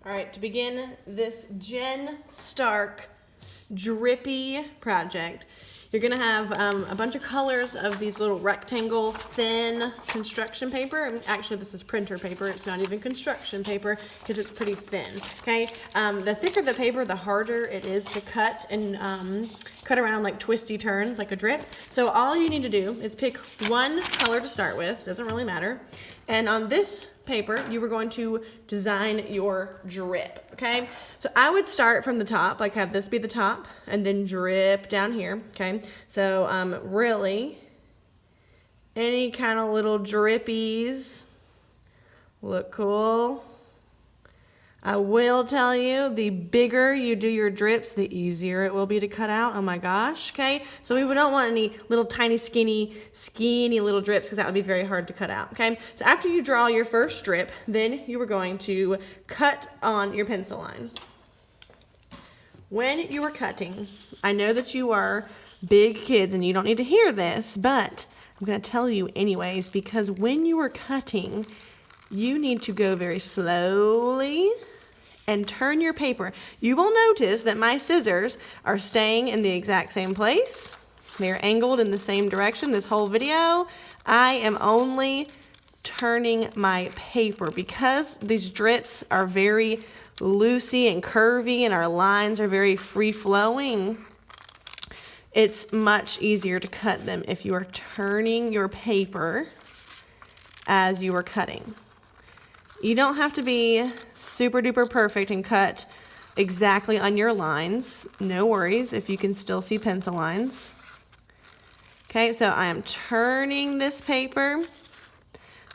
All right, to begin this Jen Stark drippy project, you're gonna have a bunch of colors of these little rectangle thin construction paper. Actually, this is printer paper. It's not even construction paper because it's pretty thin, okay? The thicker the paper, the harder it is to cut and cut around like twisty turns, like a drip. So all you need to do is pick one color to start with, doesn't really matter. And on this paper, you were going to design your drip, okay? So I would start from the top, like have this be the top, and then drip down here, okay? So really, any kind of little drippies look cool. I will tell you, the bigger you do your drips, the easier it will be to cut out. Oh my gosh, okay? So we don't want any little tiny skinny little drips because that would be very hard to cut out, okay? So after you draw your first drip, then you are going to cut on your pencil line. When you are cutting, I know that you are big kids and you don't need to hear this, but I'm gonna tell you anyways, because when you are cutting, you need to go very slowly and turn your paper. You will notice that my scissors are staying in the exact same place. They're angled in the same direction this whole video. I am only turning my paper because these drips are very loosey and curvy and our lines are very free-flowing. It's much easier to cut them if you are turning your paper as you are cutting. You don't have to be super duper perfect and cut exactly on your lines. No worries if you can still see pencil lines. Okay, so I am turning this paper.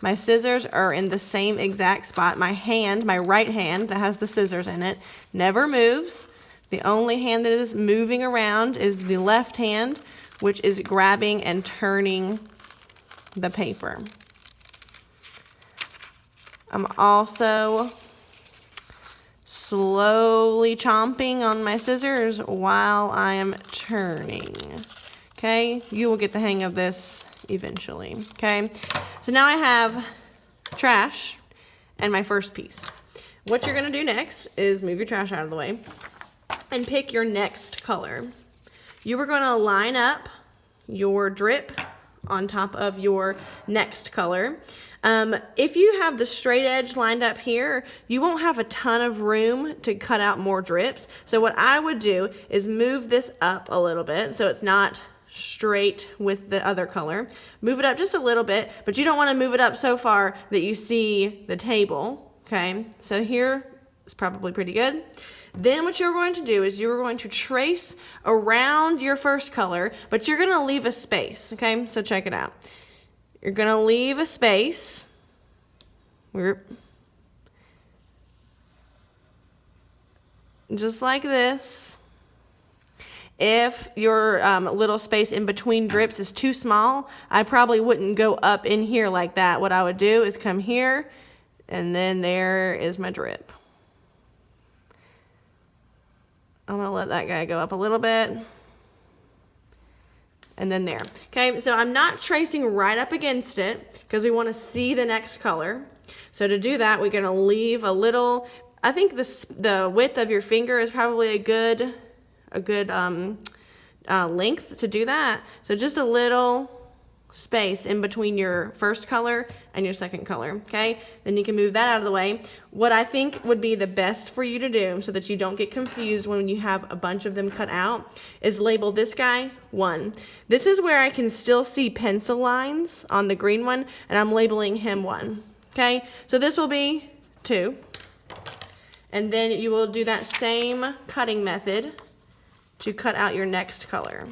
My scissors are in the same exact spot. My right hand that has the scissors in it, never moves. The only hand that is moving around is the left hand, which is grabbing and turning the paper. I'm also slowly chomping on my scissors while I am turning, okay? You will get the hang of this eventually, okay? So now I have trash and my first piece. What you're gonna do next is move your trash out of the way and pick your next color. You are gonna line up your drip on top of your next color. If you have the straight edge lined up here, you won't have a ton of room to cut out more drips. So what I would do is move this up a little bit so it's not straight with the other color. Move it up just a little bit, but you don't want to move it up so far that you see the table, okay? So here is probably pretty good. Then what you're going to do is you're going to trace around your first color, but you're going to leave a space, okay? So check it out. You're going to leave a space. Just like this. If your little space in between drips is too small, I probably wouldn't go up in here like that. What I would do is come here, and then there is my drip. I'm going to let that guy go up a little bit. And then there. Okay, so I'm not tracing right up against it because we want to see the next color. So to do that, we're going to leave a little, I think the width of your finger is probably a good length to do that. So just a little space in between your first color and your second color, okay? Then you can move that out of the way. What I think would be the best for you to do so that you don't get confused when you have a bunch of them cut out is label this guy 1. This is where I can still see pencil lines on the green one, and I'm labeling him 1, okay? So this will be 2. And then you will do that same cutting method to cut out your next color.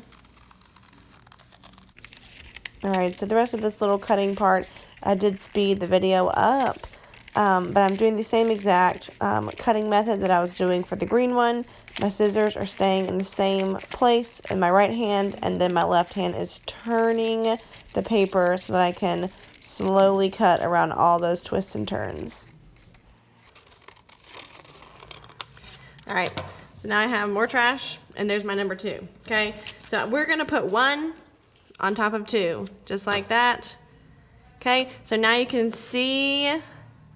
All right, so the rest of this little cutting part, I did speed the video up, but I'm doing the same exact cutting method that I was doing for the green one. My scissors are staying in the same place in my right hand, and then my left hand is turning the paper so that I can slowly cut around all those twists and turns. All right, so now I have more trash, and there's my number 2, okay? So we're gonna put 1 on top of 2, just like that. Okay, so now you can see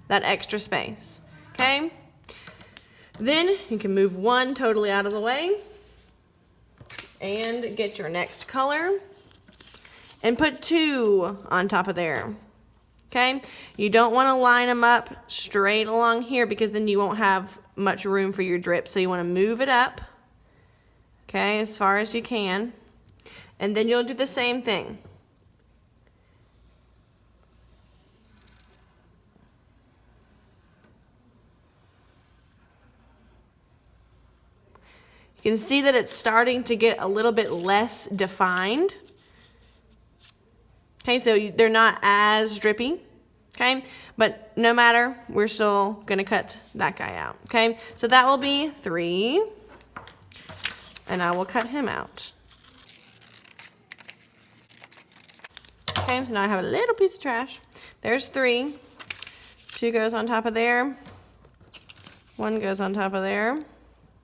that extra space, okay? Then you can move one totally out of the way and get your next color and put two on top of there. Okay, you don't want to line them up straight along here because then you won't have much room for your drip. So you want to move it up, okay, as far as you can. And then you'll do the same thing. You can see that it's starting to get a little bit less defined. Okay, so they're not as drippy, okay? But no matter, we're still gonna cut that guy out, okay? So that will be 3, and I will cut him out. Okay, so now I have a little piece of trash. There's 3. 2 goes on top of there. 1 goes on top of there.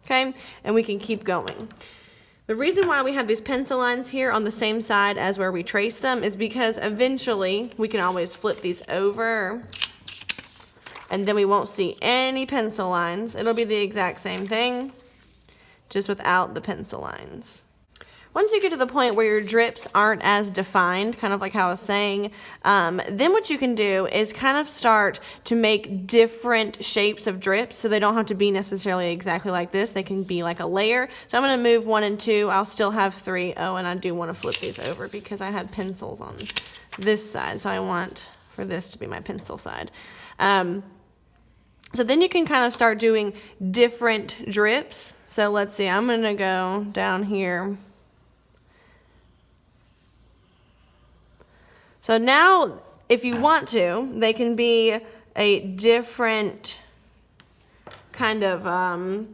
Okay, and we can keep going. The reason why we have these pencil lines here on the same side as where we traced them is because eventually we can always flip these over and then we won't see any pencil lines. It'll be the exact same thing, just without the pencil lines. Once you get to the point where your drips aren't as defined, kind of like how I was saying, then what you can do is kind of start to make different shapes of drips so they don't have to be necessarily exactly like this. They can be like a layer. So I'm going to move 1 and 2. I'll still have 3. Oh, and I do want to flip these over because I had pencils on this side. So I want for this to be my pencil side. So then you can kind of start doing different drips. So let's see, I'm going to go down here. So now, if you want to, they can be a different kind of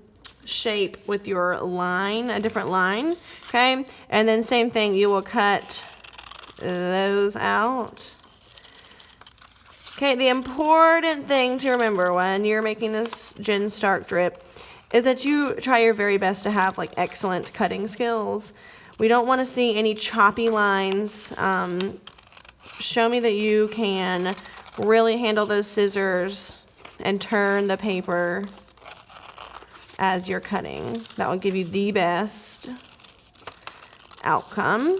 shape with your line, a different line, okay? And then same thing, you will cut those out. Okay, the important thing to remember when you're making this Jen Stark drip is that you try your very best to have like excellent cutting skills. We don't want to see any choppy lines. Show me that you can really handle those scissors and turn the paper as you're cutting. That will give you the best outcome.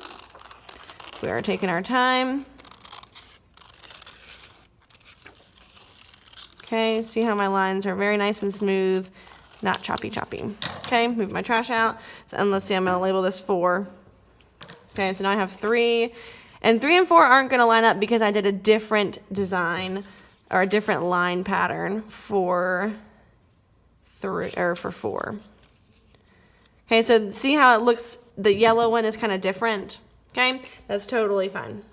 We are taking our time. Okay, see how my lines are very nice and smooth, not choppy. Okay, move my trash out. So, and let's see, I'm gonna label this 4. Okay, so now I have 3. And 3 and 4 aren't going to line up because I did a different design or a different line pattern for 4. Okay, so see how it looks, the yellow one is kind of different. Okay, that's totally fine.